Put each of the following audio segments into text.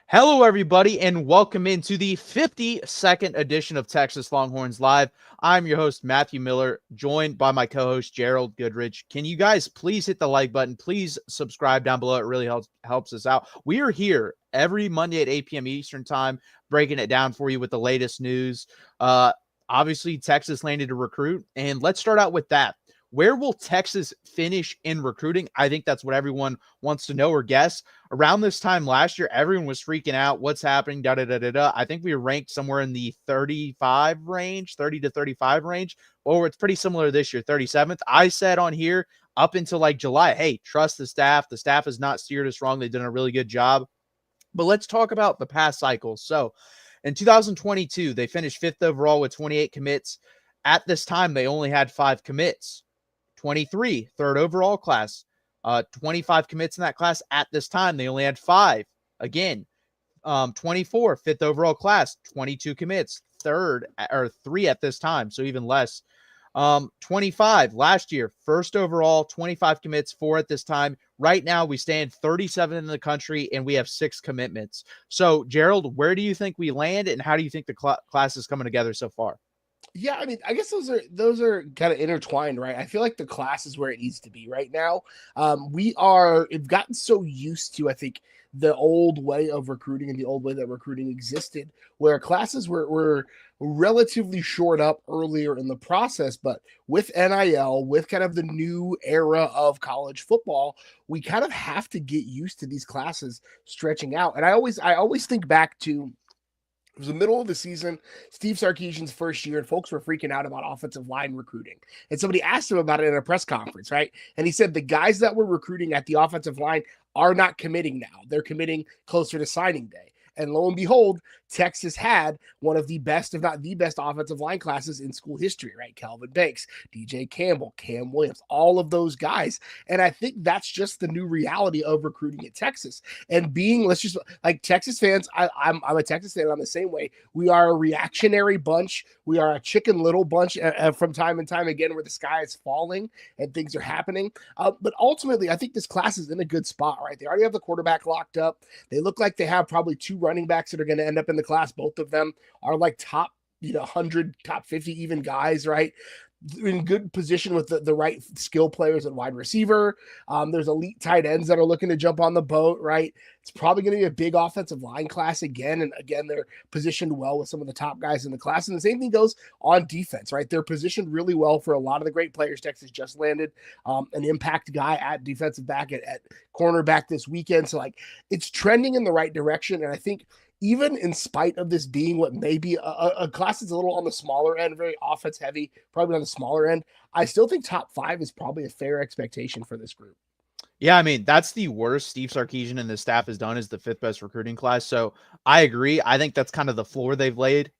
Hello, everybody, and welcome into the 52nd edition of Texas Longhorns Live. I'm your host, Matthew Miller, joined by my co-host, Gerald Goodrich. Can you guys please hit the like button? Please subscribe down below. It really helps us out. We are here every Monday at 8 p.m. Eastern Time, breaking it down for you with the latest news. Obviously, Texas landed a recruit, and let's start out with that. Where will Texas finish in recruiting? I think that's what everyone wants to know or guess. Around this time last year, everyone was freaking out. What's happening? Da da da da da. I think we were ranked somewhere in the 35 range, 30 to 35 range. Or it's pretty similar this year, 37th. I said on here up until like July, hey, trust the staff. The staff has not steered us wrong. They've done a really good job. But let's talk about the past cycles. So in 2022, they finished fifth overall with 28 commits. At this time, they only had 5 commits. 23, third overall class, 25 commits in that class. At this time, they only had 5. Again, 24, fifth overall class, 22 commits, third or 3 at this time, so even less. 25 last year, first overall, 25 commits, 4 at this time. Right now, we stand 37 in the country, and we have 6 commitments. So, Gerald, where do you think we land, and how do you think the class is coming together so far? Yeah, I mean, I guess those are kind of intertwined, right? I feel like the class is where it needs to be right now. We've gotten so used to, I think, the old way of recruiting and the old way that recruiting existed, where classes were relatively short up earlier in the process, but with NIL, with kind of the new era of college football, we kind of have to get used to these classes stretching out. And I always think back to it was the middle of the season, Steve Sarkisian's first year, and folks were freaking out about offensive line recruiting. And somebody asked him about it in a press conference, right? And he said the guys that were recruiting at the offensive line are not committing now. They're committing closer to signing day. And lo and behold, Texas had one of the best, if not the best, offensive line classes in school history, right? Calvin Banks, DJ Campbell, Cam Williams, all of those guys. And I think that's just the new reality of recruiting at Texas. And being, let's just like Texas fans, I'm a Texas fan. I'm the same way. We are a reactionary bunch. We are a Chicken Little bunch from time and time again, where the sky is falling and things are happening. But ultimately, I think this class is in a good spot, right? They already have the quarterback locked up. They look like they have probably 2 running backs that are going to end up in the class. Both of them are like top, 100, top 50 even guys, right? In good position with the right skill players at wide receiver. There's elite tight ends that are looking to jump on the boat, right? It's probably going to be a big offensive line class again. And again, they're positioned well with some of the top guys in the class. And the same thing goes on defense, right? They're positioned really well for a lot of the great players. Texas just landed an impact guy at defensive back at cornerback this weekend. So like it's trending in the right direction. And I think even in spite of this being what may be a class that's a little on the smaller end, very offense heavy, probably on the smaller end, I still think top 5 is probably a fair expectation for this group. Yeah, I mean, that's the worst Steve Sarkisian and the staff has done is the 5th best recruiting class. So I agree. I think that's kind of the floor they've laid,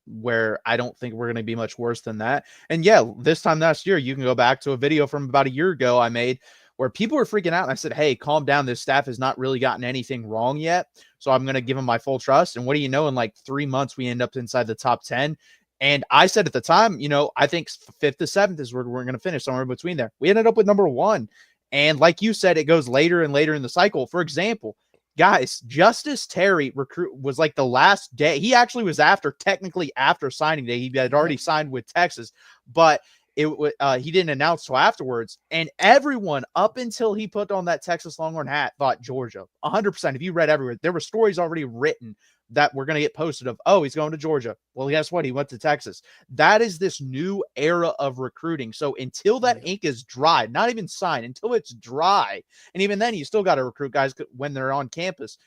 where I don't think we're going to be much worse than that. And yeah, this time last year, you can go back to a video from about a year ago I made where people were freaking out. And I said, hey, calm down. This staff has not really gotten anything wrong yet. So I'm going to give them my full trust. And what do you know? In like 3 months, we end up inside the top 10. And I said at the time, I think 5th to 7th is where we're going to finish, somewhere in between there. We ended up with number 1. And like you said, it goes later and later in the cycle. For example, guys, Justice Terry was like the last day. He actually was technically after signing day. He had already signed with Texas, but he didn't announce till afterwards. And everyone up until he put on that Texas Longhorn hat thought Georgia. 100%. If you read everywhere, there were stories already written that we're going to get posted of, oh, he's going to Georgia. Well, guess what? He went to Texas. That is this new era of recruiting. So until that ink is dry, not even signed, until it's dry, and even then you still got to recruit guys when they're on campus.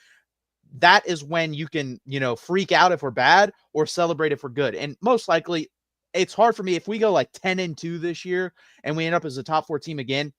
That is when you can, freak out if we're bad or celebrate if we're good. And most likely it's hard for me if we go like 10-2 this year and we end up as a top 4 team again.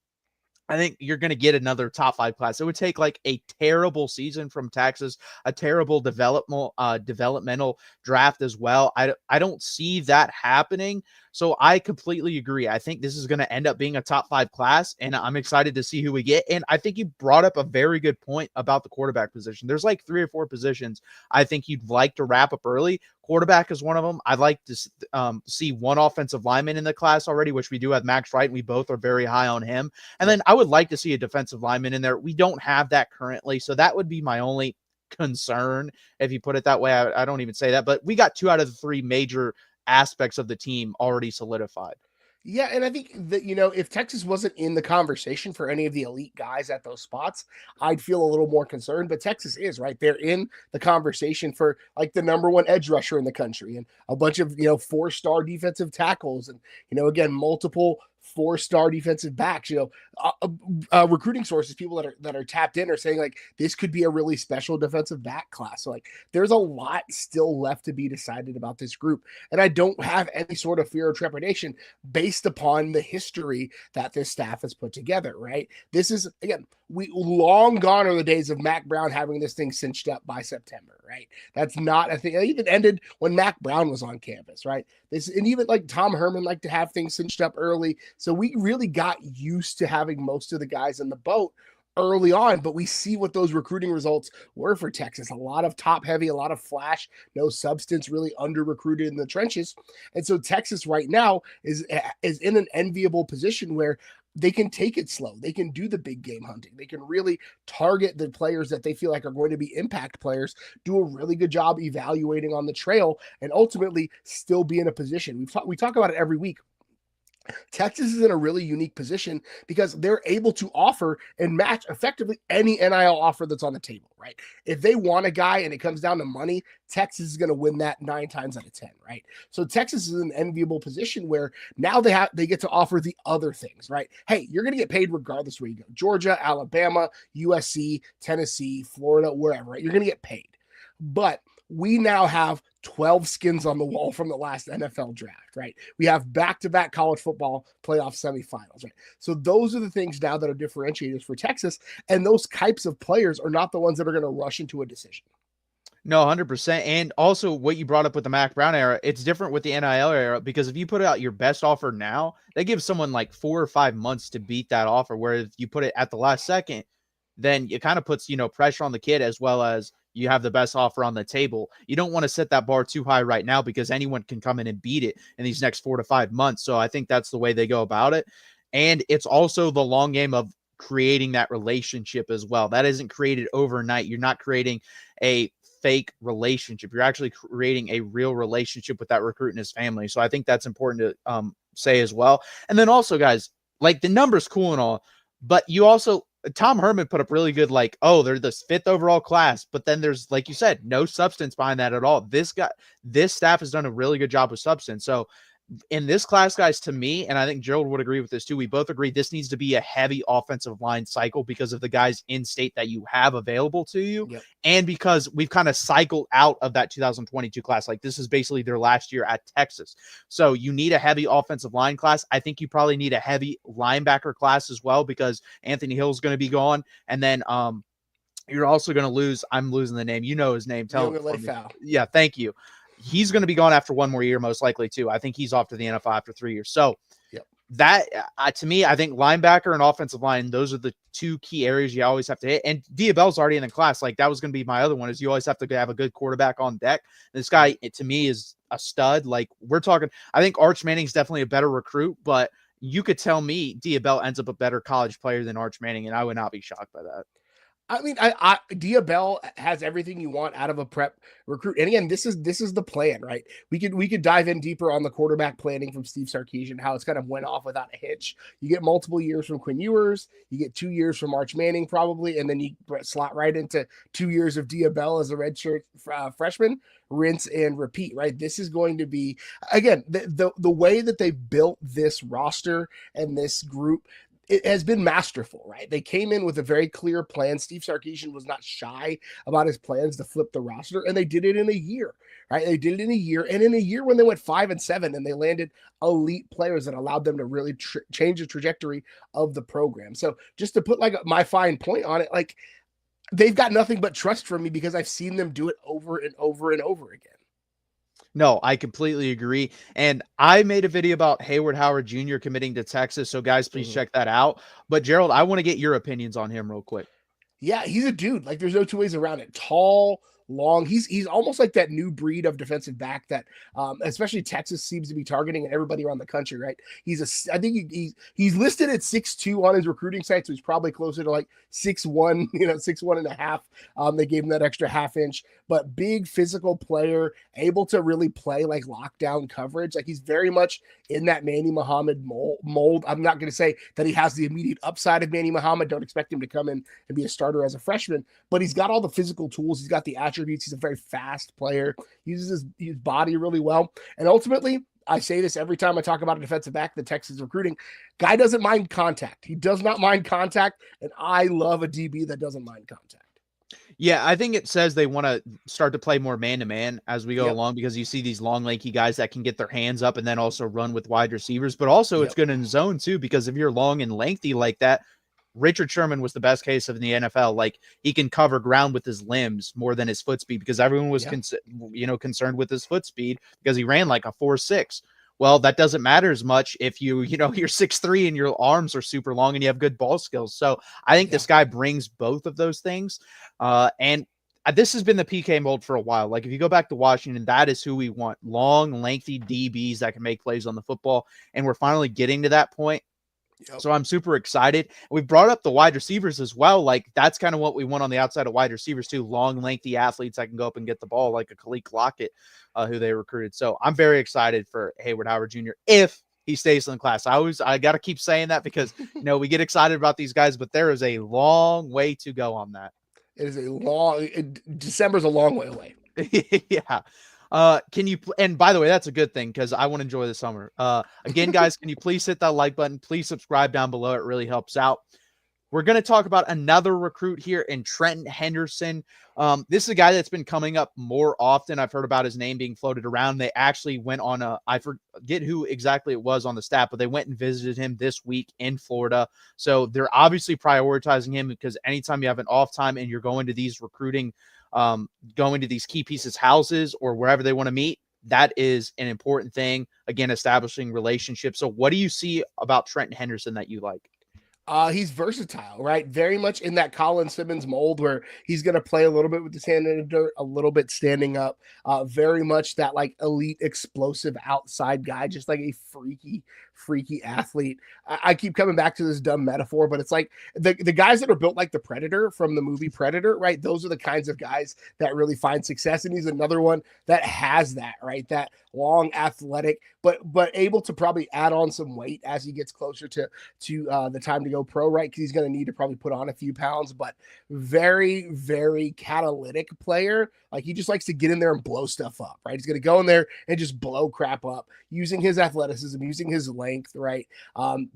I think you're going to get another top 5 class. It would take like a terrible season from Texas, a terrible developmental draft as well. I don't see that happening. So I completely agree. I think this is going to end up being a top 5 class, and I'm excited to see who we get. And I think you brought up a very good point about the quarterback position. There's like 3 or 4 positions I think you'd like to wrap up early. Quarterback is one of them. I'd like to see one offensive lineman in the class already, which we do have Max Wright, and we both are very high on him. And then I would like to see a defensive lineman in there. We don't have that currently, so that would be my only concern, if you put it that way. I don't even say that, but we got 2 out of the 3 major aspects of the team already solidified. Yeah, and I think that, if Texas wasn't in the conversation for any of the elite guys at those spots, I'd feel a little more concerned. But Texas is, right. They're in the conversation for like the number one edge rusher in the country and a bunch of, 4-star defensive tackles and, again, multiple 4-star defensive backs. Recruiting sources, people that are tapped in, are saying like this could be a really special defensive back class. So like there's a lot still left to be decided about this group, and I don't have any sort of fear or trepidation based upon the history that this staff has put together. Right, this is, again, we long gone are the days of Mac Brown having this thing cinched up by September. Right, that's not a thing. It even ended when Mac Brown was on campus. Right, and even like Tom Herman liked to have things cinched up early. So we really got used to having most of the guys in the boat early on, but we see what those recruiting results were for Texas. A lot of top heavy, a lot of flash, no substance, really under recruited in the trenches. And so Texas right now is in an enviable position where they can take it slow. They can do the big game hunting. They can really target the players that they feel like are going to be impact players, do a really good job evaluating on the trail, and ultimately still be in a position. We talk about it every week. Texas is in a really unique position because they're able to offer and match effectively any NIL offer that's on the table, right? If they want a guy and it comes down to money, Texas is going to win that 9 times out of 10, right? So Texas is in an enviable position where now they get to offer the other things, right? Hey, you're going to get paid regardless where you go. Georgia, Alabama, USC, Tennessee, Florida, wherever, right? You're going to get paid. But we now have 12 skins on the wall from the last NFL draft, right? We have back-to-back college football playoff semifinals, right? So those are the things now that are differentiators for Texas, and those types of players are not the ones that are going to rush into a decision. No, 100%. And also what you brought up with the Mac Brown era, it's different with the NIL era, because if you put out your best offer now, they give someone like 4 or 5 months to beat that offer. Whereas if you put it at the last second, then it kind of puts, pressure on the kid, as well as you have the best offer on the table. You don't want to set that bar too high right now, because anyone can come in and beat it in these next 4 to 5 months. So I think that's the way they go about it. And it's also the long game of creating that relationship as well. That isn't created overnight. You're not creating a fake relationship. You're actually creating a real relationship with that recruit and his family. So I think that's important to say as well. And then also, guys, like the number's cool and all, but you also, Tom Herman put up really good, like, oh, they're this 5th overall class, but then there's, like you said, no substance behind that at all. This staff has done a really good job with substance. So in this class, guys, to me, and I think Gerald would agree with this too, we both agree this needs to be a heavy offensive line cycle because of the guys in state that you have available to you. Yep. And because we've kind of cycled out of that 2022 class. Like, this is basically their last year at Texas. So you need a heavy offensive line class. I think you probably need a heavy linebacker class as well, because Anthony Hill's going to be gone. And then you're also going to lose, I'm losing the name. You know his name. Tell me. Yeah, thank you. He's going to be gone after 1 more year, most likely too. I think he's off to the NFL after 3 years. So yep. That to me, I think linebacker and offensive line, those are the 2 key areas you always have to hit. And Diabell's already in the class. Like, that was going to be my other one, is you always have to have a good quarterback on deck. This guy, to me, is a stud. Like, we're talking, I think Arch Manning's definitely a better recruit, but you could tell me Diabell ends up a better college player than Arch Manning, and I would not be shocked by that. I mean, Diabell has everything you want out of a prep recruit. And again, this is the plan, right? We could dive in deeper on the quarterback planning from Steve Sarkisian, how it's kind of went off without a hitch. You get multiple years from Quinn Ewers, you get 2 years from Arch Manning probably, and then you slot right into 2 years of Diabell as a redshirt freshman. Rinse and repeat, right? This is going to be, again, the way that they built this roster and this group, it has been masterful, right? They came in with a very clear plan. Steve Sarkisian was not shy about his plans to flip the roster, and they did it in a year, right? They did it in a year, and in a year when they went 5-7 and they landed elite players that allowed them to really change the trajectory of the program. So just to put like my fine point on it, like, they've got nothing but trust from me because I've seen them do it over and over and over again. No, I completely agree. And I made a video about Hayward Howard Jr. committing to Texas. So guys, please check that out. But Gerald, I want to get your opinions on him real quick. Yeah, he's a dude. Like, there's no 2 ways around it. Tall, long. He's almost like that new breed of defensive back that, especially Texas seems to be targeting, and everybody around the country, right? I think he's listed at 6'2" on his recruiting site, so he's probably closer to like 6'1", 6'1.5". They gave him that extra half inch, but big physical player, able to really play like lockdown coverage. Like he's very much in that Manny Muhammad mold. I'm not going to say that he has the immediate upside of Manny Muhammad. Don't expect him to come in and be a starter as a freshman, but he's got all the physical tools. He's got the attributes. He's a very fast player. He uses his body really well. And ultimately, I say this every time I talk about a defensive back, the Texas recruiting guy doesn't mind contact. He does not mind contact. And I love a DB that doesn't mind contact. Yeah, I think it says they want to start to play more man-to-man as we go Yep. along, because you see these long, lanky guys that can get their hands up and then also run with wide receivers. But also it's Yep. good in zone too, because if you're long and lengthy like that, Richard Sherman was the best case of the NFL. Like he can cover ground with his limbs more than his foot speed, because everyone was concerned with his foot speed because he ran like a 4.6. Well, that doesn't matter as much if you're 6'3" and your arms are super long and you have good ball skills. So I think this guy brings both of those things. And this has been the PK mold for a while. Like if you go back to Washington, that is who we want: long, lengthy DBs that can make plays on the football. And we're finally getting to that point. Yep. So I'm super excited. We've brought up the wide receivers as well. Like that's kind of what we want on the outside of wide receivers too. Long, lengthy athletes that can go up and get the ball, like a Khalid Lockett, who they recruited. So I'm very excited for Hayward Howard Jr. if he stays in the class. I got to keep saying that because, we get excited about these guys, but there is a long way to go on that. It is December's a long way away. Yeah. Can you, and by the way, that's a good thing because I want to enjoy the summer. Again, guys, can you please hit that like button? Please subscribe down below. It really helps out. We're going to talk about another recruit here in Trenton Henderson. This is a guy that's been coming up more often. I've heard about his name being floated around. They actually went on I forget who exactly it was on the staff, but they went and visited him this week in Florida. So they're obviously prioritizing him because anytime you have an off time and you're going to these recruiting, going to these key pieces houses or wherever they want to meet, that is an important thing. Again, establishing relationships. So what do you see about Trenton Henderson that you like? He's versatile, right? Very much in that Colin Simmons mold where he's going to play a little bit with his hand in the dirt, a little bit standing up. Very much that like elite explosive outside guy, just like a freaky athlete. I keep coming back to this dumb metaphor, but it's like the guys that are built like the Predator from the movie Predator, right? Those are the kinds of guys that really find success. And he's another one that has that, right? That long, athletic, but able to probably add on some weight as he gets closer to the time to go pro, right? Because he's going to need to probably put on a few pounds, but very catalytic player. Like he just likes to get in there and blow stuff up, right? He's going to go in there and just blow crap up using his athleticism, using his length, right?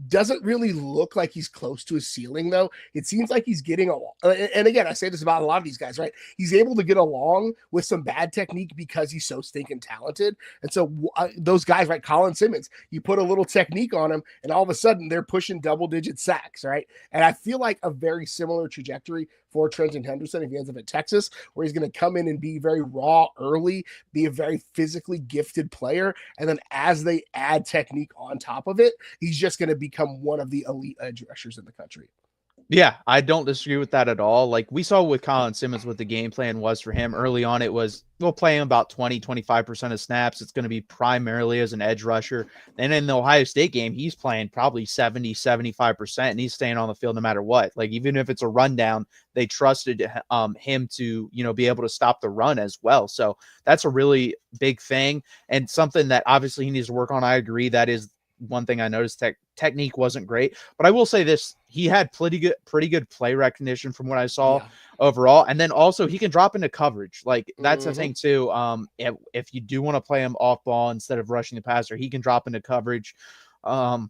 Doesn't really look like he's close to his ceiling though. It seems like he's getting and again, I say this about a lot of these guys, right? He's able to get along with some bad technique because he's so stinking talented. And so those guys, right? Colin Simmons, you put a little technique on him and all of a sudden they're pushing double-digit sacks, right? And I feel like a very similar trajectory for Trenton Henderson if he ends up at Texas, where he's going to come in and be very raw early, be a very physically gifted player. And then as they add technique on top of it, he's just going to become one of the elite edge rushers in the country. Yeah, I don't disagree with that at all. Like we saw with Colin Simmons, what the game plan was for him early on. It was, we'll play him about 20-25% of snaps. It's going to be primarily as an edge rusher. And in the Ohio State game, he's playing probably 70-75%, and he's staying on the field no matter what. Like even if it's a rundown, they trusted him to, be able to stop the run as well. So that's a really big thing and something that obviously he needs to work on. I agree. That is one thing I noticed. Technique wasn't great, but I will say this: he had pretty good play recognition from what I saw overall, and then also he can drop into coverage. Like that's the thing too. If you do want to play him off ball instead of rushing the passer, he can drop into coverage. I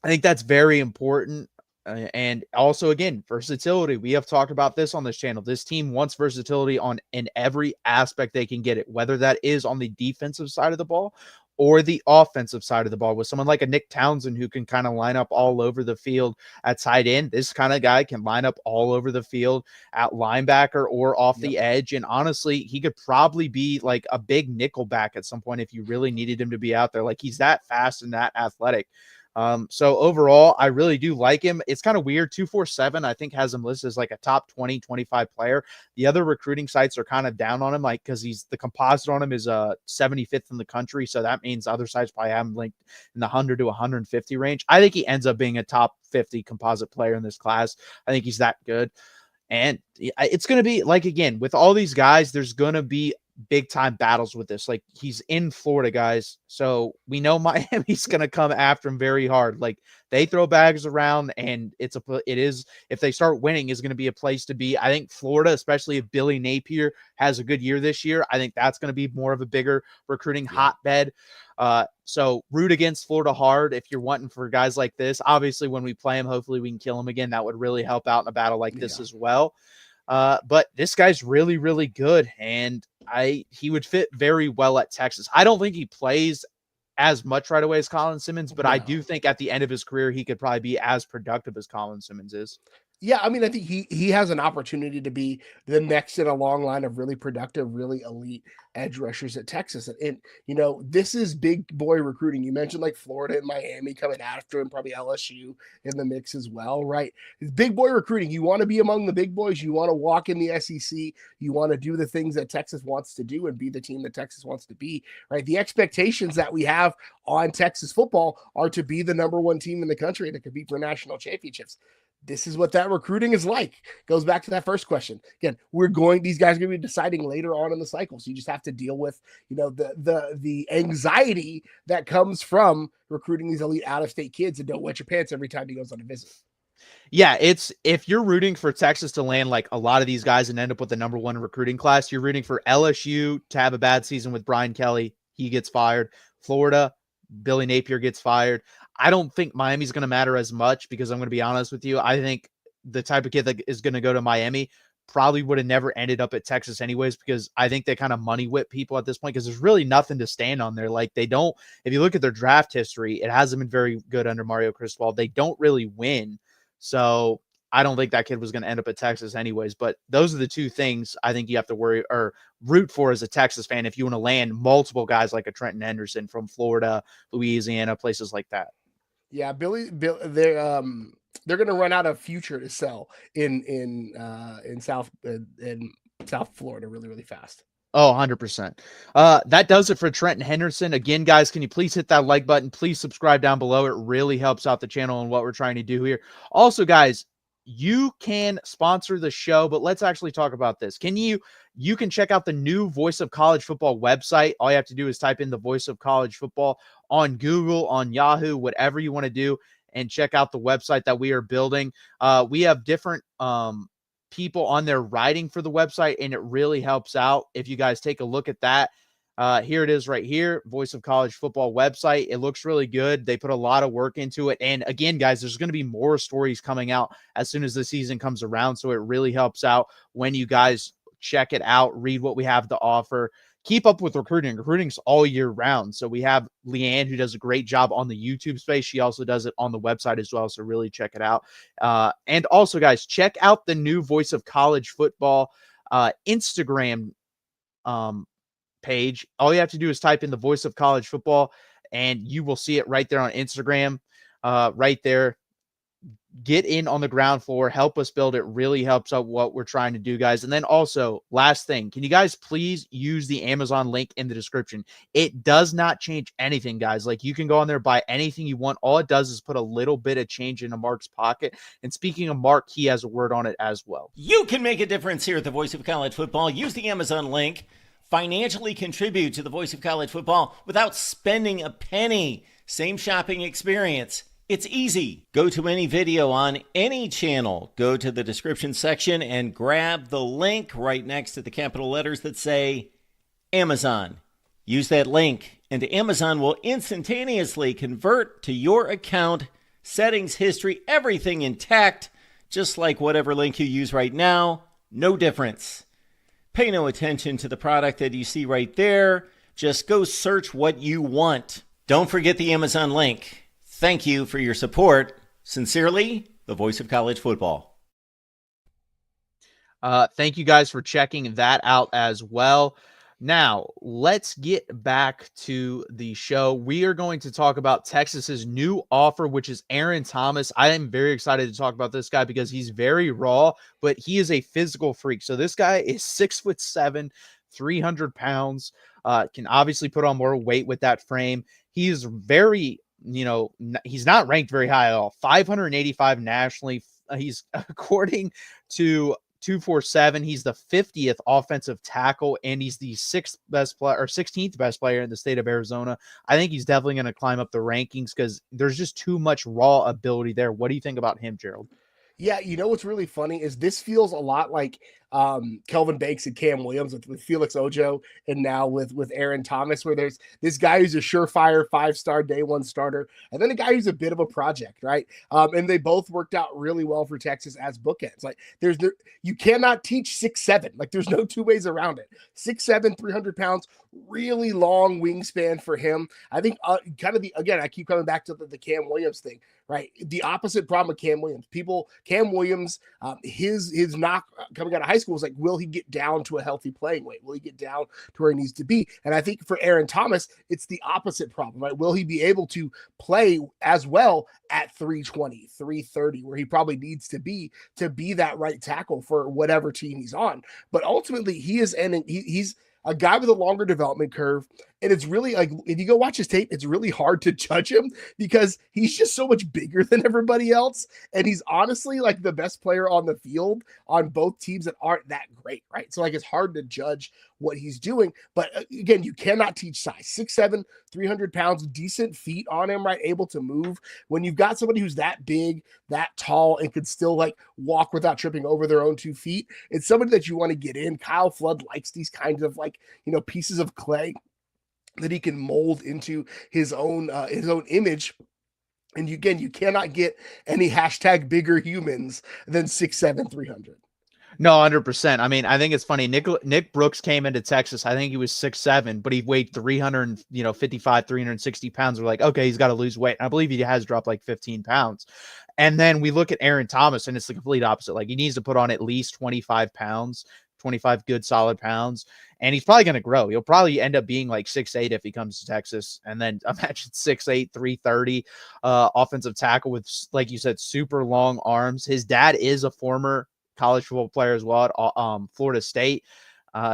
think that's very important. And also, again, versatility. We have talked about this on this channel. This team wants versatility in every aspect they can get it, whether that is on the defensive side of the ball or the offensive side of the ball, with someone like a Nick Townsend who can kind of line up all over the field at tight end. This kind of guy can line up all over the field at linebacker or off the edge. And honestly, he could probably be like a big nickel back at some point if you really needed him to be out there. Like he's that fast and that athletic. So overall, I really do like him. It's kind of weird. 247, I think, has him listed as like a top 20, 25 player. The other recruiting sites are kind of down on him, like because the composite on him is 75th in the country. So that means other sites probably have him linked in the 100 to 150 range. I think he ends up being a top 50 composite player in this class. I think he's that good. And it's going to be like, again, with all these guys, there's going to be big time battles with this. Like, he's in Florida, guys. So we know Miami's going to come after him very hard. Like, they throw bags around, and it is, if they start winning, is going to be a place to be. I think Florida, especially if Billy Napier has a good year this year, I think that's going to be more of a bigger recruiting hotbed. So root against Florida hard if you're wanting for guys like this. Obviously, when we play him, hopefully we can kill him again. That would really help out in a battle like this as well. But this guy's really, really good, and he would fit very well at Texas. I don't think he plays as much right away as Colin Simmons, but I do think at the end of his career, he could probably be as productive as Colin Simmons is. Yeah, I mean, I think he has an opportunity to be the next in a long line of really productive, really elite edge rushers at Texas. And this is big boy recruiting. You mentioned like Florida and Miami coming after him, probably LSU in the mix as well, right? It's big boy recruiting. You want to be among the big boys. You want to walk in the SEC. You want to do the things that Texas wants to do and be the team that Texas wants to be, right? The expectations that we have on Texas football are to be the number one team in the country to compete for national championships. This is what that recruiting is like. Goes back to that first question. Again, these guys are going to be deciding later on in the cycle. So you just have to deal with, the anxiety that comes from recruiting these elite out-of-state kids and don't wet your pants every time he goes on a visit. Yeah, if you're rooting for Texas to land like a lot of these guys and end up with the number one recruiting class, you're rooting for LSU to have a bad season with Brian Kelly. He gets fired. Florida, Billy Napier gets fired. I don't think Miami's going to matter as much because I'm going to be honest with you. I think the type of kid that is going to go to Miami probably would have never ended up at Texas anyways, because I think they kind of money whip people at this point because there's really nothing to stand on there. Like, they don't, if you look at their draft history, it hasn't been very good under Mario Cristobal. They don't really win. So I don't think that kid was going to end up at Texas anyways. But those are the two things I think you have to worry or root for as a Texas fan if you want to land multiple guys like a Trenton Henderson from Florida, Louisiana, places like that. Yeah, Bill, they're going to run out of future to sell in South Florida really, really fast. Oh, 100%. That does it for Trenton Henderson. Again, guys, can you please hit that like button? Please subscribe down below. It really helps out the channel and what we're trying to do here. Also, guys, you can sponsor the show, but let's actually talk about this. You can check out the new Voice of College Football website. All you have to do is type in the Voice of College Football on Google, on Yahoo, whatever you want to do, and check out the website that we are building. We have different people on there writing for the website, and it really helps out if you guys take a look at that. Here it is right here, Voice of College Football website. It looks really good. They put a lot of work into it. And again, guys, there's going to be more stories coming out as soon as the season comes around. So it really helps out when you guys check it out, read what we have to offer, keep up with recruiting. Recruiting's all year round. So we have Leanne, who does a great job on the YouTube space. She also does it on the website as well. So really check it out. And also, guys, check out the new Voice of College Football Instagram page. All you have to do is type in the Voice of College Football and you will see it right there on Instagram, right there. Get in on the ground floor, help us build it. Really helps out what we're trying to do, guys. And then also, last thing, can you guys please use the Amazon link in the description? It does not change anything, guys. Like, you can go on there, buy anything you want. All it does is put a little bit of change into Mark's pocket. And speaking of Mark, he has a word on it as well. You can make a difference here at the Voice of College Football. Use the Amazon link. Financially contribute to the Voice of College Football without spending a penny. Same shopping experience. It's easy. Go to any video on any channel. Go to the description section and grab the link right next to the capital letters that say Amazon. Use that link and Amazon will instantaneously convert to your account, settings, history, everything intact, just like whatever link you use right now. No difference. Pay no attention to the product that you see right there. Just go search what you want. Don't forget the Amazon link. Thank you for your support. Sincerely, the Voice of College Football. Thank you guys for checking that out as well. Now, let's get back to the show. We are going to talk about Texas's new offer, which is Aaron Thomas. I am very excited to talk about this guy because he's very raw, but he is a physical freak. So this guy is 6'7", 300 pounds, can obviously put on more weight with that frame. He is very, he's not ranked very high at all. 585 nationally. He's according to 247. He's the 50th offensive tackle, and he's the 16th best player in the state of Arizona. I think he's definitely going to climb up the rankings because there's just too much raw ability there. What do you think about him, Gerald? Yeah, you know what's really funny is this feels a lot like Kelvin Banks and Cam Williams with Felix Ojo, and now with Aaron Thomas, where there's this guy who's a surefire 5-star day one starter, and then a guy who's a bit of a project, right? And they both worked out really well for Texas as bookends. Like you cannot teach 6'7". Like there's no two ways around it. 6'7", 300 pounds, really long wingspan for him. I think again, I keep coming back to the Cam Williams thing, right? The opposite problem with Cam Williams. Cam Williams, his knock coming out of high school was like, will he get down to a healthy playing weight? Will he get down to where he needs to be? And I think for Aaron Thomas, it's the opposite problem, right? Will he be able to play as well at 320, 330, where he probably needs to be that right tackle for whatever team he's on? But ultimately, he's a guy with a longer development curve. And it's really like, if you go watch his tape, it's really hard to judge him because he's just so much bigger than everybody else. And he's honestly like the best player on the field on both teams that aren't that great, right? So like, it's hard to judge what he's doing. But again, you cannot teach size. 6'7", 300 pounds, decent feet on him, right? Able to move. When you've got somebody who's that big, that tall, and could still like walk without tripping over their own 2 feet, it's somebody that you want to get in. Kyle Flood likes these kinds of like, pieces of clay that he can mold into his own image. And you cannot get any hashtag bigger humans than 6'7", 300. No, 100%. I mean, I think it's funny. Nick Brooks came into Texas. I think he was 6'7", but he weighed 355, 360 pounds. We're like, okay, he's got to lose weight. I believe he has dropped like 15 pounds. And then we look at Aaron Thomas, and it's the complete opposite. Like, he needs to put on at least 25 pounds, 25 good solid pounds, and he's probably going to grow. He'll probably end up being like 6'8" if he comes to Texas. And then imagine 6'8", 330 offensive tackle with, like you said, super long arms. His dad is a former college football player as well at Florida State.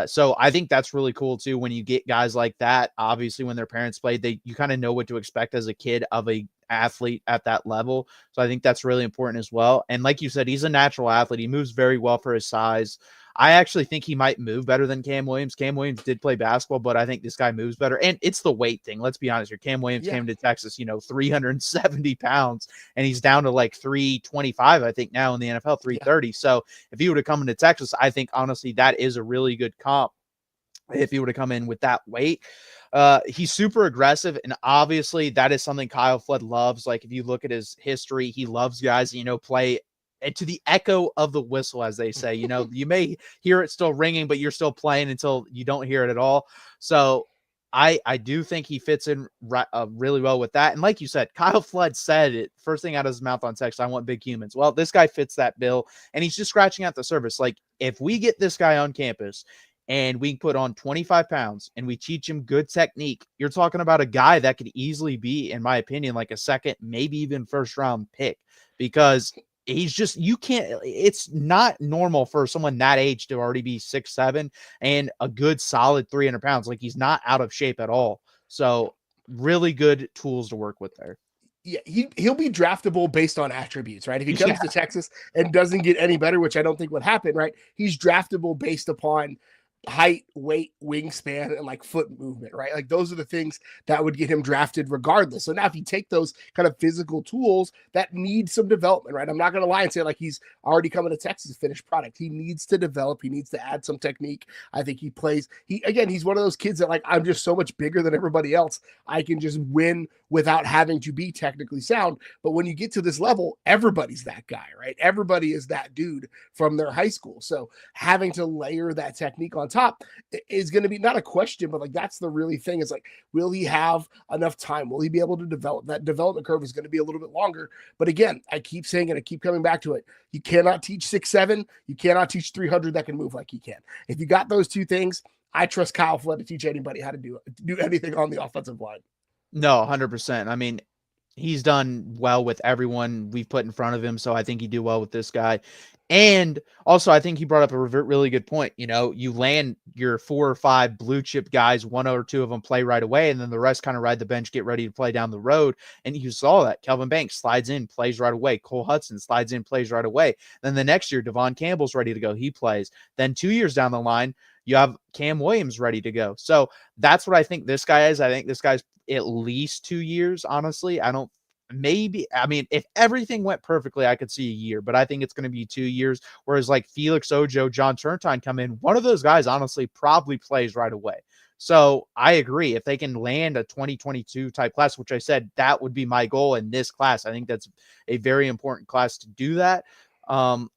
So I think that's really cool too. When you get guys like that, obviously when their parents played, you kind of know what to expect as a kid of a athlete at that level. So I think that's really important as well. And like you said, he's a natural athlete. He moves very well for his size. I actually think he might move better than Cam Williams. Cam Williams did play basketball, but I think this guy moves better. And it's the weight thing. Let's be honest here. Cam Williams came to Texas, 370 pounds, and he's down to like 325, I think now in the NFL, 330. So if he would have come into Texas, I think honestly that is a really good comp if he would have come in with that weight. He's super aggressive, and obviously that is something Kyle Flood loves. Like if you look at his history, he loves guys, play to the echo of the whistle, as they say. You may hear it still ringing, but you're still playing until you don't hear it at all. So I do think he fits in really well with that. And like you said, Kyle Flood said it first thing out of his mouth on text, I want big humans. Well, this guy fits that bill, and he's just scratching out the surface. Like if we get this guy on campus and we put on 25 pounds and we teach him good technique, you're talking about a guy that could easily be, in my opinion, like a second, maybe even first round pick, because it's not normal for someone that age to already be 6'7" and a good solid 300 pounds. Like he's not out of shape at all. So really good tools to work with there. Yeah, he'll be draftable based on attributes, right? If he comes to Texas and doesn't get any better, which I don't think would happen, right? He's draftable based upon height, weight, wingspan, and like foot movement, right? Like those are the things that would get him drafted regardless. So now if you take those kind of physical tools that need some development, right? I'm not going to lie and say like he's already coming to Texas finished product. He needs to develop. He needs to add some technique. I think he's one of those kids that like, I'm just so much bigger than everybody else. I can just win without having to be technically sound. But when you get to this level, everybody's that guy, right? Everybody is that dude from their high school. So having to layer that technique on top is going to be not a question, but like that's the really thing. Is like, will he have enough time? Will he be able to develop? That development curve is going to be a little bit longer. But again, I keep saying it, I keep coming back to it. You cannot teach 6'7". You cannot teach 300 that can move like he can. If you got those two things, I trust Kyle Flood to teach anybody how to do anything on the offensive line. No, 100%. I mean, he's done well with everyone we've put in front of him, so I think he'd do well with this guy. And also, I think he brought up a really good point. You know, you land your 4 or 5 blue chip guys, 1 or 2 of them play right away, and then the rest kind of ride the bench, get ready to play down the road. And you saw that. Kelvin Banks slides in, plays right away. Cole Hudson slides in, plays right away. Then the next year, Devon Campbell's ready to go. He plays. Then 2 years down the line, you have Cam Williams ready to go. So that's what I think this guy is. I think this guy's at least 2 years, honestly. I mean, if everything went perfectly, I could see a year, but I think it's going to be 2 years. Whereas like Felix Ojo, John Turntine come in, one of those guys, honestly, probably plays right away. So I agree. If they can land a 2022 type class, which I said that would be my goal in this class, I think that's a very important class to do that.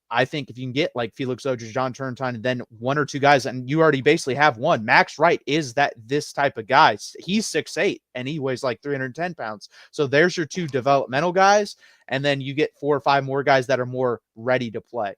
I think if you can get like Felix Ojo, John Turntine, and then 1 or 2 guys, and you already basically have one. Max Wright is this type of guy. He's 6'8" and he weighs like 310 pounds. So there's your 2 developmental guys, and then you get 4 or 5 more guys that are more ready to play.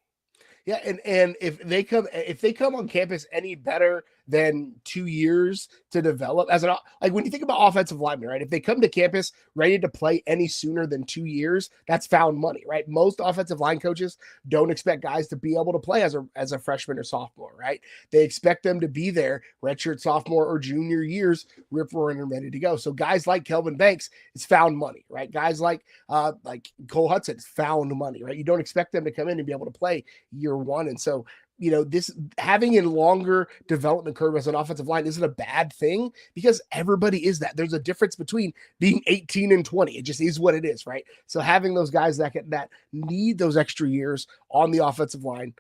Yeah, and if they come on campus any better than 2 years to develop as like when you think about offensive linemen, right? If they come to campus ready to play any sooner than 2 years, that's found money, right? Most offensive line coaches don't expect guys to be able to play as a freshman or sophomore, right? They expect them to be there redshirt sophomore or junior years, rip roaring and ready to go. So guys like Kelvin Banks, it's found money, right? Guys like Cole Hudson, it's found money, right? You don't expect them to come in and be able to play year one. And so, you know, this having a longer development curve as an offensive line isn't a bad thing because everybody is that. There's a difference between being 18 and 20. It just is what it is, right? So having those guys that need those extra years on the offensive line,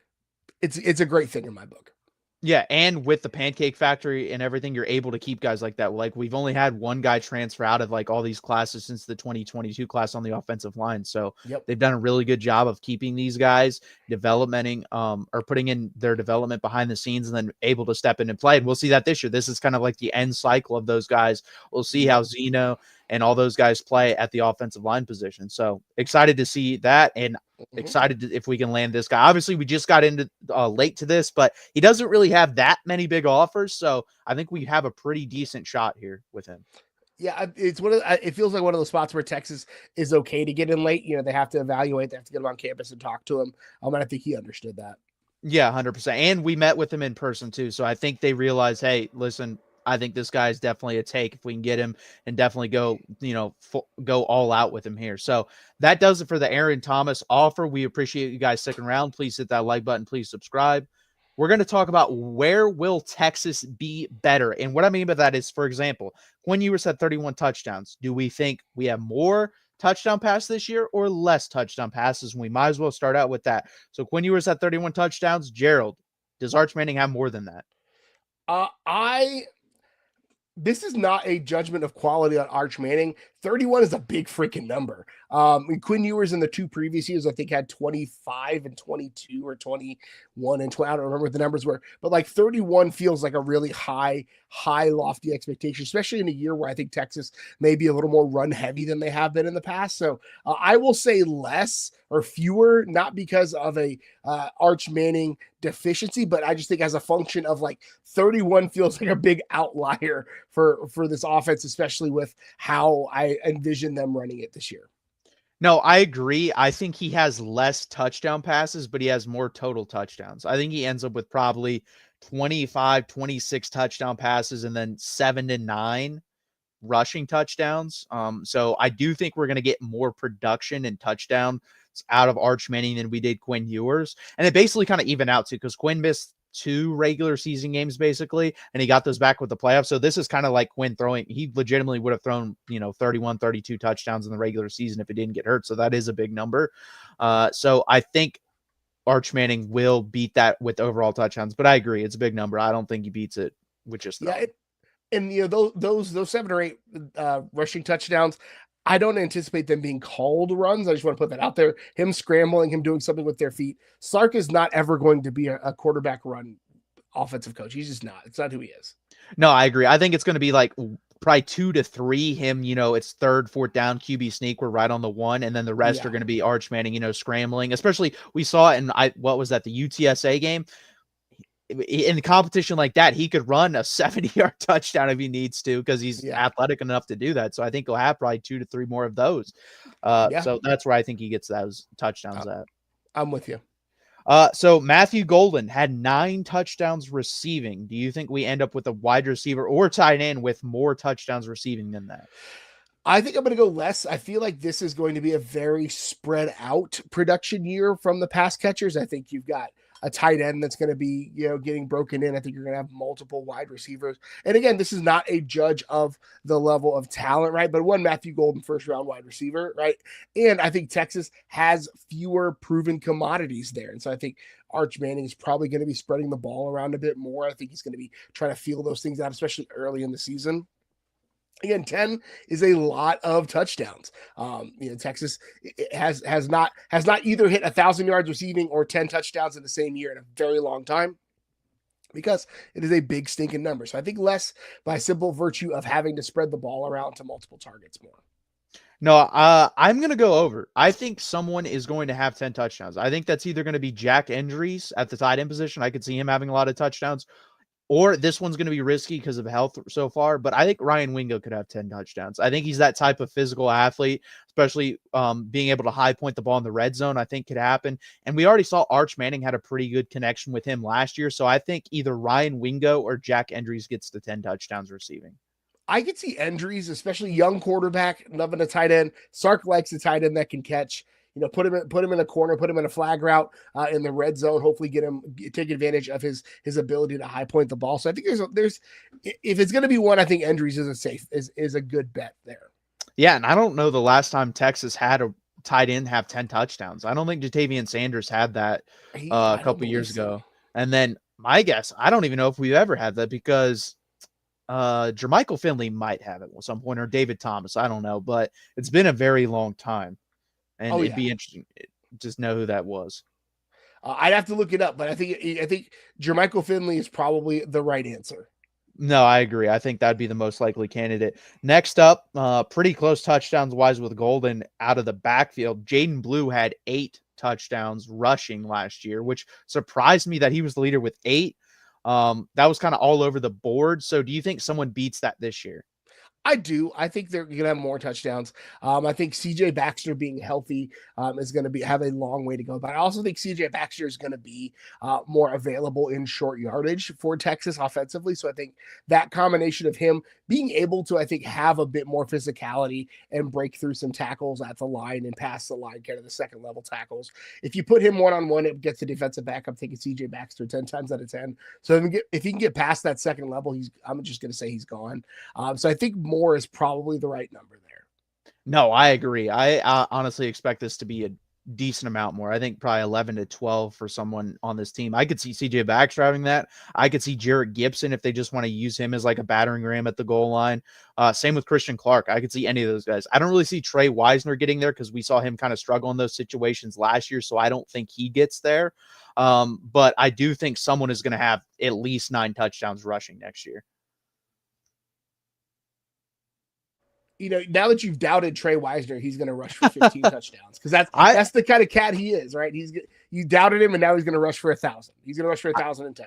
it's a great thing in my book. Yeah, and with the Pancake Factory and everything, you're able to keep guys like that. Like we've only had one guy transfer out of like all these classes since the 2022 class on the offensive line. So they've done a really good job of keeping these guys developmenting, or putting in their development behind the scenes and then able to step in and play. And we'll see that this year. This is kind of like the end cycle of those guys. We'll see how Zeno and all those guys play at the offensive line position. So excited to see that, and excited if we can land this guy. Obviously, we just got into late to this, but he doesn't really have that many big offers. So I think we have a pretty decent shot here with him. Yeah, it's it feels like one of those spots where Texas is okay to get in late. You know, they have to evaluate, they have to get him on campus and talk to him. And I think he understood that. Yeah, 100%. And we met with him in person too. So I think they realized, hey, listen, I think this guy is definitely a take if we can get him and definitely go, go all out with him here. So that does it for the Aaron Thomas offer. We appreciate you guys sticking around. Please hit that like button. Please subscribe. We're going to talk about where will Texas be better. And what I mean by that is, for example, Quinn Ewers had 31 touchdowns. Do we think we have more touchdown passes this year or less touchdown passes? We might as well start out with that. So Quinn Ewers had 31 touchdowns. Gerald, does Arch Manning have more than that? This is not a judgment of quality on Arch Manning. 31 is a big freaking number. Quinn Ewers in the 2 previous years, I think, had 25 and 22 or 21 and 20. I don't remember what the numbers were, but like 31 feels like a really high, lofty expectation, especially in a year where I think Texas may be a little more run heavy than they have been in the past. So I will say less or fewer, not because of a Arch Manning deficiency, but I just think as a function of like 31 feels like a big outlier for this offense, especially with how I envision them running it this year. No, I agree. I think he has less touchdown passes, but he has more total touchdowns. I think he ends up with probably 25, 26 touchdown passes and then 7 to 9 rushing touchdowns. So I do think we're going to get more production and touchdowns out of Arch Manning than we did Quinn Ewers. And it basically kind of even out too, because Quinn missed 2 regular season games basically, and he got those back with the playoffs. So this is kind of like Quinn throwing, he legitimately would have thrown, 31, 32 touchdowns in the regular season if he didn't get hurt. So that is a big number. So I think Arch Manning will beat that with overall touchdowns, but I agree. It's a big number. I don't think he beats it with just that. Yeah. And those 7 or 8 rushing touchdowns, I don't anticipate them being called runs. I just want to put that out there. Him scrambling, him doing something with their feet. Sark is not ever going to be a quarterback run offensive coach. He's just not. It's not who he is. No, I agree. I think it's going to be like probably 2 to 3 him, it's 3rd, 4th down, QB sneak. We're right on the 1. And then the rest are going to be Arch Manning, scrambling, especially we saw it in, what was that? The UTSA game. in a competition like that, he could run a 70-yard touchdown if he needs to, because he's athletic enough to do that. So I think he'll have probably 2 to 3 more of those. So that's where I think he gets those touchdowns at. I'm with you. So Matthew Golden had 9 touchdowns receiving. Do you think we end up with a wide receiver or tight end with more touchdowns receiving than that? I think I'm going to go less. I feel like this is going to be a very spread out production year from the pass catchers. I think you've got a tight end that's going to be, getting broken in. I think you're going to have multiple wide receivers. And again, this is not a judge of the level of talent, right? But one Matthew Golden, first round wide receiver, right? And I think Texas has fewer proven commodities there. And so I think Arch Manning is probably going to be spreading the ball around a bit more. I think he's going to be trying to feel those things out, especially early in the season. Again, 10 is a lot of touchdowns. Texas has not either hit 1,000 yards receiving or 10 touchdowns in the same year in a very long time, because it is a big stinking number. So I think less by simple virtue of having to spread the ball around to multiple targets more. No, I'm going to go over. I think someone is going to have 10 touchdowns. I think that's either going to be Jack Endries at the tight end position. I could see him having a lot of touchdowns. Or this one's going to be risky because of health so far, but I think Ryan Wingo could have 10 touchdowns. I think he's that type of physical athlete, especially being able to high point the ball in the red zone, I think could happen. And we already saw Arch Manning had a pretty good connection with him last year. So I think either Ryan Wingo or Jack Endries gets the 10 touchdowns receiving. I could see Endries, especially young quarterback, loving a tight end. Sark likes a tight end that can catch. Put him in a corner, put him in a flag route in the red zone. Hopefully, take advantage of his ability to high point the ball. So I think there's if it's going to be one, I think Endries is a good bet there. Yeah, and I don't know the last time Texas had a tight end have 10 touchdowns. I don't think Jatavian Sanders had that a couple years ago. And then my guess, I don't even know if we've ever had that, because Jermichael Finley might have it at some point, or David Thomas. I don't know, but it's been a very long time. And it'd be interesting to just know who that was. I'd have to look it up, but I think Jermichael Finley is probably the right answer. No, I agree. I think that'd be the most likely candidate. Next up, pretty close touchdowns wise with Golden out of the backfield. Jaden Blue had 8 touchdowns rushing last year, which surprised me that he was the leader with 8. That was kind of all over the board. So do you think someone beats that this year? I do. I think they're going to have more touchdowns. I think CJ Baxter being healthy is going to have a long way to go. But I also think CJ Baxter is going to be more available in short yardage for Texas offensively. So I think that combination of him being able to, I think, have a bit more physicality and break through some tackles at the line and pass the line, kind of the second level tackles. If you put him one-on-one, it gets the defensive back. I'm taking CJ Baxter 10 times out of 10. So if he can get past that second level, I'm just going to say he's gone. So I think more is probably the right number there. No, I agree. I honestly expect this to be a decent amount more. I think probably 11 to 12 for someone on this team. I could see CJ Baxter having that. I could see Jarrett Gibson if they just want to use him as like a battering ram at the goal line. Same with Christian Clark. I could see any of those guys. I don't really see Trey Wisner getting there because we saw him kind of struggle in those situations last year, so I don't think he gets there. But I do think someone is going to have at least 9 touchdowns rushing next year. Now that you've doubted Trey Wisner, he's going to rush for 15 touchdowns, because that's the kind of cat he is, right? You doubted him, and now he's going to rush for 1,000. He's going to rush for 1,010.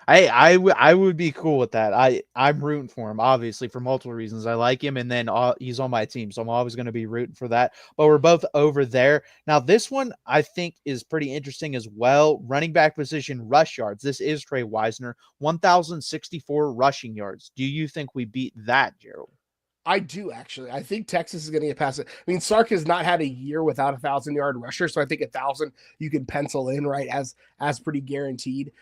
I would be cool with that. I'm rooting for him, obviously, for multiple reasons. I like him, and then he's on my team, so I'm always going to be rooting for that. But we're both over there. Now, this one I think is pretty interesting as well. Running back position, rush yards. This is Trey Wisner, 1,064 rushing yards. Do you think we beat that, Gerald? I do, actually. I think Texas is going to get past it. I mean, Sark has not had a year without a 1,000-yard rusher, so I think 1,000 you can pencil in, right, as pretty guaranteed.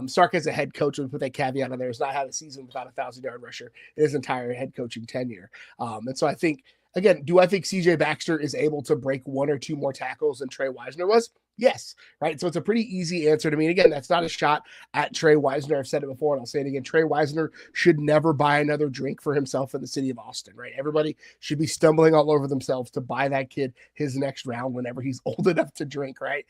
Sark, as a head coach, would put that caveat on there, has not had a season without a 1,000-yard rusher in his entire head coaching tenure. And so I think, again, do I think CJ Baxter is able to break 1 or 2 more tackles than Trey Wisner was? Yes, right? So it's a pretty easy answer to me. And again, that's not a shot at Trey Wisner. I've said it before, and I'll say it again. Trey Wisner should never buy another drink for himself in the city of Austin, right? Everybody should be stumbling all over themselves to buy that kid his next round whenever he's old enough to drink, right?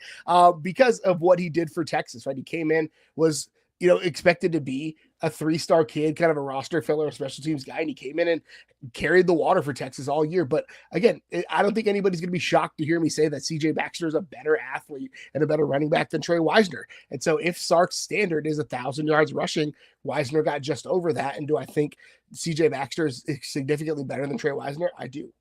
Because of what he did for Texas, right? He came in, was expected to be a 3-star kid, kind of a roster filler, a special teams guy, and he came in and carried the water for Texas all year. But again, I don't think anybody's going to be shocked to hear me say that CJ Baxter is a better athlete and a better running back than Trey Wisner. And so if Sark's standard is 1,000 yards rushing, Wisner got just over that. And do I think CJ Baxter is significantly better than Trey Wisner? I do.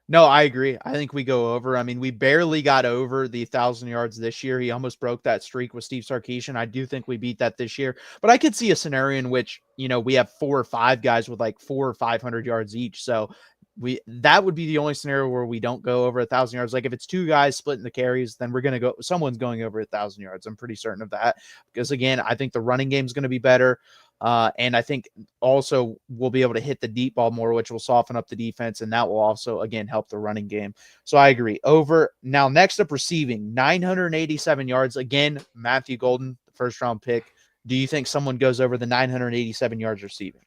No, I agree. I think we go over. I mean, we barely got over the 1,000 yards this year. He almost broke that streak with Steve Sarkisian. I do think we beat that this year, but I could see a scenario in which, we have 4 or 5 guys with like 400 or 500 yards each. So that would be the only scenario where we don't go over 1,000 yards. Like if it's 2 guys splitting the carries, then someone's going over 1,000 yards. I'm pretty certain of that because again, I think the running game is going to be better. And I think also we'll be able to hit the deep ball more, which will soften up the defense. And that will also, again, help the running game. So I agree. Over. Now, next up, receiving 987 yards. Again, Matthew Golden, the first round pick. Do you think someone goes over the 987 yards receiving?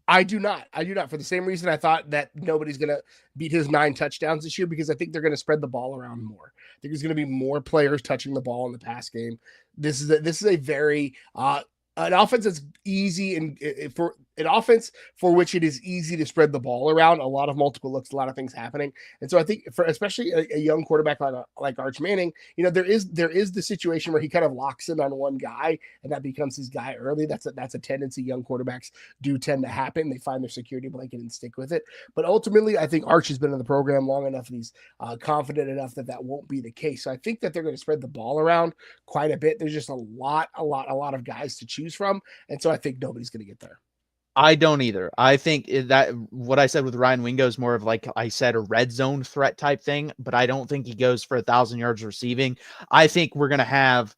I do not. For the same reason I thought that nobody's going to beat his 9 touchdowns this year, because I think they're going to spread the ball around more. I think there's going to be more players touching the ball in the pass game. This is a very an offense that's easy and for an offense for which it is easy to spread the ball around, a lot of multiple looks, a lot of things happening. And so I think for especially a young quarterback like Arch Manning, there is the situation where he kind of locks in on one guy and that becomes his guy early. That's a tendency young quarterbacks do tend to happen. They find their security blanket and stick with it. But ultimately, I think Arch has been in the program long enough and he's confident enough that won't be the case. So I think that they're going to spread the ball around quite a bit. There's just a lot of guys to choose from. And so I think nobody's going to get there. I don't either. I think that what I said with Ryan Wingo is more of, like I said, a red zone threat type thing, but I don't think he goes for 1,000 yards receiving. I think we're going to have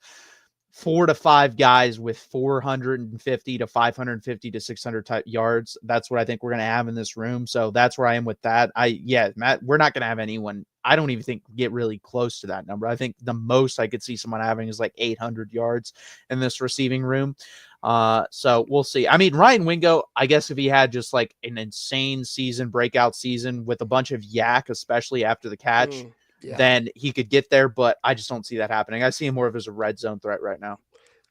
4 to 5 guys with 450 to 550 to 600 type yards. That's what I think we're going to have in this room. So that's where I am with that. Matt, we're not going to have anyone, I don't even think, get really close to that number. I think the most I could see someone having is like 800 yards in this receiving room. So we'll see. I mean, Ryan Wingo, I guess if he had just like an insane breakout season with a bunch of yak, especially after the catch, then he could get there, but I just don't see that happening. I see him more of as a red zone threat right now.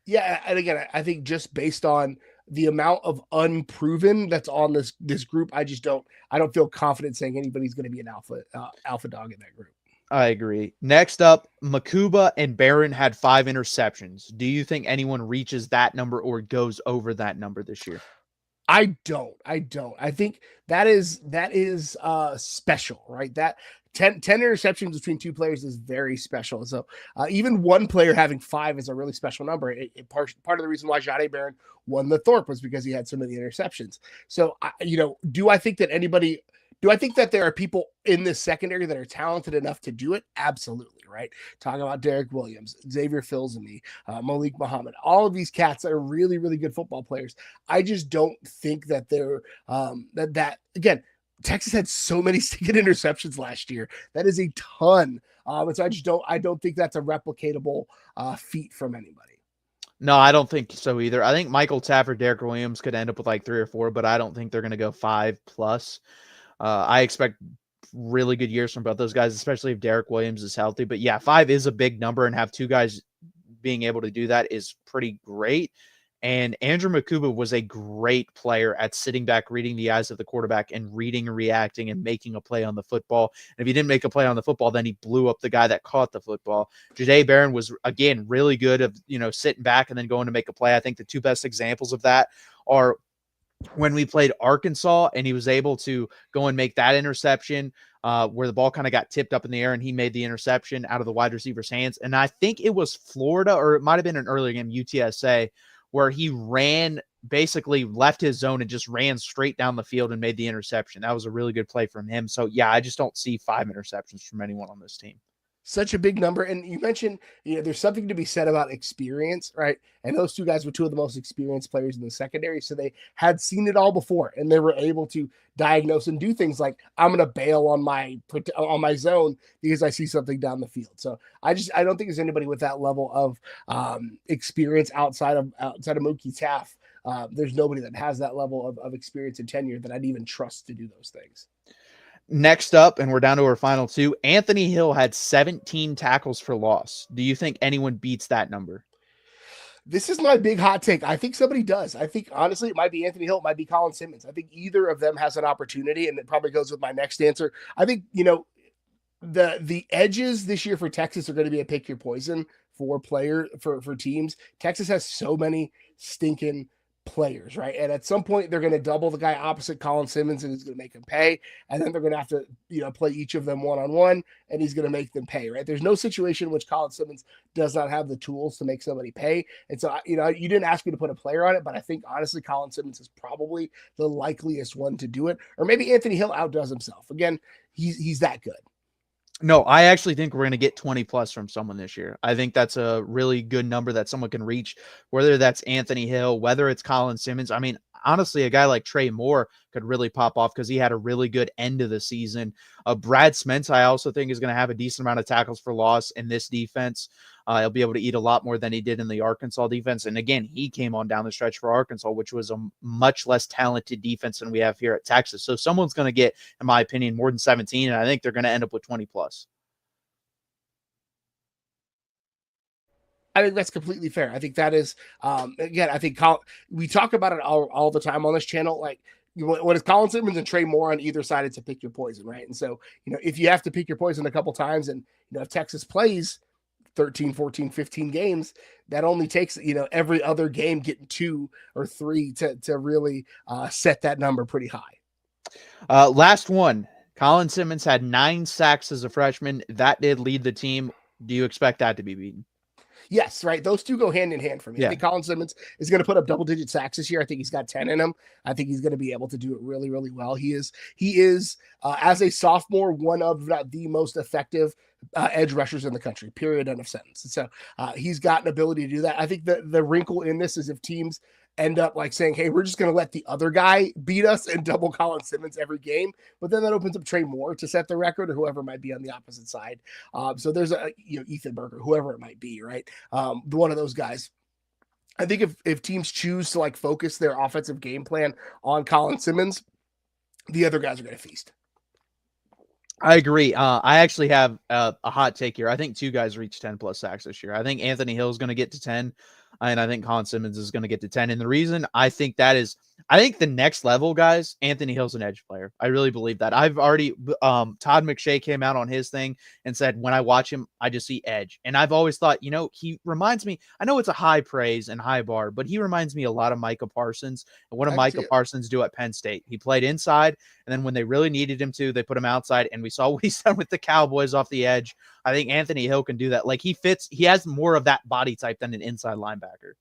Yeah, and again, I think just based on the amount of unproven that's on this group, I don't feel confident saying anybody's going to be an alpha dog in that group. I agree. Next up, Makuba and Barron had 5 interceptions. Do you think anyone reaches that number or goes over that number this year? I don't. I think that is special, right? That 10 interceptions between 2 players is very special. So even one player having 5 is a really special number. Part of the reason why Jahdae Barron won the Thorpe was because he had so many interceptions. So, do I think that there are people in this secondary that are talented enough to do it? Absolutely, right? Talking about Derek Williams, Xavier Filsaime, Malik Muhammad, all of these cats that are really, really good football players. I just don't think that they're that again. Texas had so many stinking interceptions last year. That is a ton. And so I don't think that's a replicatable feat from anybody. No, I don't think so either. I think Michael Taft or Derek Williams could end up with like 3 or 4, but I don't think they're going to go 5 plus. I expect really good years from both those guys, especially if Derek Williams is healthy. But yeah, 5 is a big number, and have 2 guys being able to do that is pretty great. And Andrew Makuba was a great player at sitting back, reading the eyes of the quarterback and reading and reacting and making a play on the football. And if he didn't make a play on the football, then he blew up the guy that caught the football. Jahdae Barron was, again, really good of, sitting back and then going to make a play. I think the 2 best examples of that are when we played Arkansas and he was able to go and make that interception where the ball kind of got tipped up in the air and he made the interception out of the wide receiver's hands. And I think it was Florida, or it might have been an earlier game, UTSA, where he basically left his zone and just ran straight down the field and made the interception. That was a really good play from him. So yeah, I just don't see 5 interceptions from anyone on this team. Such a big number. And you mentioned, there's something to be said about experience, right? And those 2 guys were 2 of the most experienced players in the secondary. So they had seen it all before and they were able to diagnose and do things like, I'm going to bail on my zone because I see something down the field. So I don't think there's anybody with that level of experience outside of Mookie Taft. There's nobody that has that level of experience and tenure that I'd even trust to do those things. Next up, and we're down to our final 2, Anthony Hill had 17 tackles for loss. Do you think anyone beats that number? This is my big hot take. I think somebody does. I think honestly, it might be Anthony Hill, it might be Colin Simmons. I think either of them has an opportunity, and it probably goes with my next answer. I think the edges this year for Texas are going to be a pick your poison for teams. Texas has so many stinking players, right? And at some point they're going to double the guy opposite Colin Simmons and he's going to make him pay. And then they're going to have to, play each of them one-on-one and he's going to make them pay, right? There's no situation in which Colin Simmons does not have the tools to make somebody pay. And so, you didn't ask me to put a player on it, but I think honestly, Colin Simmons is probably the likeliest one to do it. Or maybe Anthony Hill outdoes himself. Again, he's that good. No, I actually think we're going to get 20 plus from someone this year. I think that's a really good number that someone can reach, whether that's Anthony Hill, whether it's Colin Simmons. I mean, honestly, a guy like Trey Moore could really pop off because he had a really good end of the season. Brad Sments, I also think, is going to have a decent amount of tackles for loss in this defense. He'll be able to eat a lot more than he did in the Arkansas defense. And again, he came on down the stretch for Arkansas, which was a much less talented defense than we have here at Texas. So someone's going to get, in my opinion, more than 17, and I think they're going to end up with 20 plus. I think that's completely fair. I think that is, again, I think we talk about it all the time on this channel. Like, when it's Colin Simmons and Trey Moore on either side, it's a pick your poison, right? And so, if you have to pick your poison a couple times and, if Texas plays 13, 14, 15 games, that only takes, every other game getting 2 or 3 to really set that number pretty high. Last one, Colin Simmons had 9 sacks as a freshman. That did lead the team. Do you expect that to be beaten? Yes, right. Those two go hand in hand for me. Yeah. I think Colin Simmons is going to put up double-digit sacks this year. I think he's got 10 in him. I think he's going to be able to do it really, really well. He is as a sophomore, one of the most effective edge rushers in the country, period, end of sentence. And so he's got an ability to do that. I think the wrinkle in this is if teams end up like saying, hey, we're just going to let the other guy beat us and double Colin Simmons every game. But then that opens up Trey Moore to set the record or whoever might be on the opposite side. So there's Ethan Berger, whoever it might be, right? One of those guys. I think if teams choose to like focus their offensive game plan on Colin Simmons, the other guys are going to feast. I agree. I actually have a hot take here. I think 2 guys reach 10 plus sacks this year. I think Anthony Hill is going to get to 10, and I think Colin Simmons is going to get to 10. And the reason I think that is, I think the next level, guys, Anthony Hill's an edge player. I really believe that. I've already, Todd McShay came out on his thing and said, when I watch him, I just see edge. And I've always thought, he reminds me, I know it's a high praise and high bar, but he reminds me a lot of Micah Parsons. And what did Micah Parsons do at Penn State? He played inside, and then when they really needed him to, they put him outside, and we saw what he's done with the Cowboys off the edge. I think Anthony Hill can do that. Like, he has more of that body type than an inside linebacker.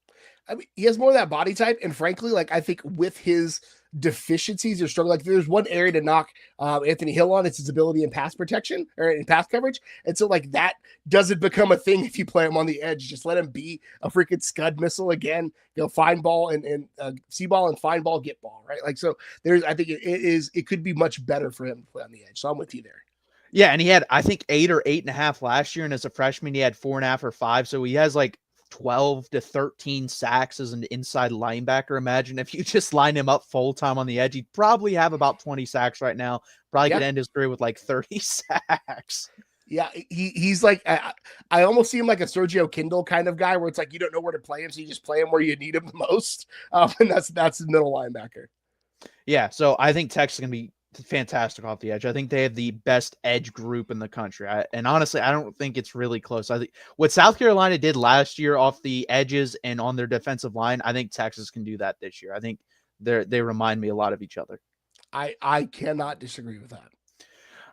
I mean, he has more of that body type, and frankly, like I think with his deficiencies or struggle, like there's one area to knock Anthony Hill on, it's his ability in pass protection or in pass coverage, and so like that doesn't become a thing if you play him on the edge. Just let him be a freaking scud missile again. Find ball and see ball and find ball, get ball, right? Like so, I think it could be much better for him to play on the edge. So I'm with you there. Yeah, and he had I think 8 or 8.5 last year, and as a freshman he had 4.5 or 5. So he has like 12 to 13 sacks as an inside linebacker. Imagine if you just line him up full time on the edge, he'd probably have about 20 sacks right now. Probably could end his career with like 30 sacks. Yeah, he's like I almost see him like a Sergio Kindle kind of guy where it's like you don't know where to play him, so you just play him where you need him the most. And that's the middle linebacker. Yeah, so I think Texas is going to be fantastic off the edge. I think they have the best edge group in the country. And honestly, I don't think it's really close. I think what South Carolina did last year off the edges and on their defensive line, I think Texas can do that this year. I think they remind me a lot of each other. I cannot disagree with that.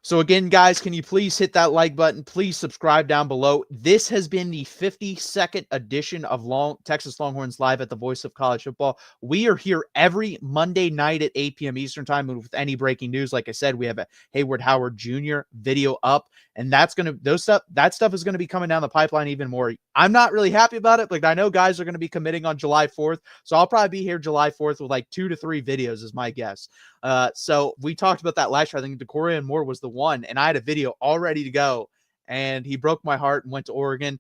So again, guys, can you please hit that like button? Please subscribe down below. This has been the 52nd edition of Texas Longhorns Live at the Voice of College Football. We are here every Monday night at 8 p.m. Eastern Time with any breaking news. Like I said, we have a Hayward Howard Jr. video up, and that stuff is going to be coming down the pipeline even more. I'm not really happy about it. Like I know guys are going to be committing on July 4th, so I'll probably be here July 4th with like 2 to 3 videos is my guess. So we talked about that last year. I think Decorian Moore was the one, and I had a video all ready to go, and he broke my heart and went to Oregon,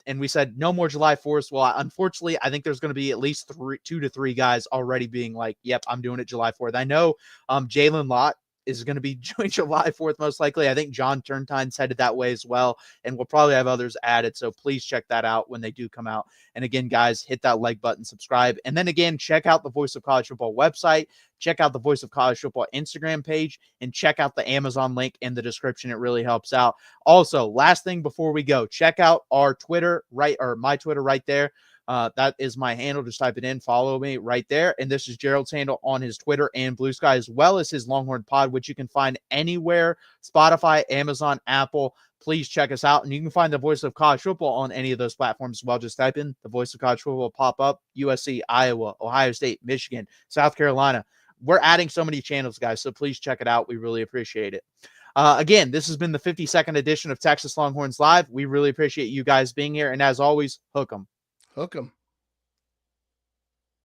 and we said no more July 4th. Well, unfortunately, I think there's going to be at least 2 to 3 guys already being like, yep, I'm doing it July 4th. I know Jalen Lott is going to be July 4th, most likely. I think John Turntine's headed that way as well, and we'll probably have others added. So please check that out when they do come out. And again, guys, hit that like button, subscribe. And then again, check out the Voice of College Football website, check out the Voice of College Football Instagram page, and check out the Amazon link in the description. It really helps out. Also, last thing before we go, check out our Twitter, my Twitter right there. That is my handle. Just type it in, follow me right there. And this is Gerald's handle on his Twitter and Blue Sky, as well as his Longhorn Pod, which you can find anywhere: Spotify, Amazon, Apple. Please check us out. And you can find the Voice of College Football on any of those platforms as well. Just type in the Voice of College Football, pop up: USC, Iowa, Ohio State, Michigan, South Carolina. We're adding so many channels, guys, so please check it out. We really appreciate it. Again, this has been the 52nd edition of Texas Longhorns Live. We really appreciate you guys being here. And as always, hook 'em. Hook 'em.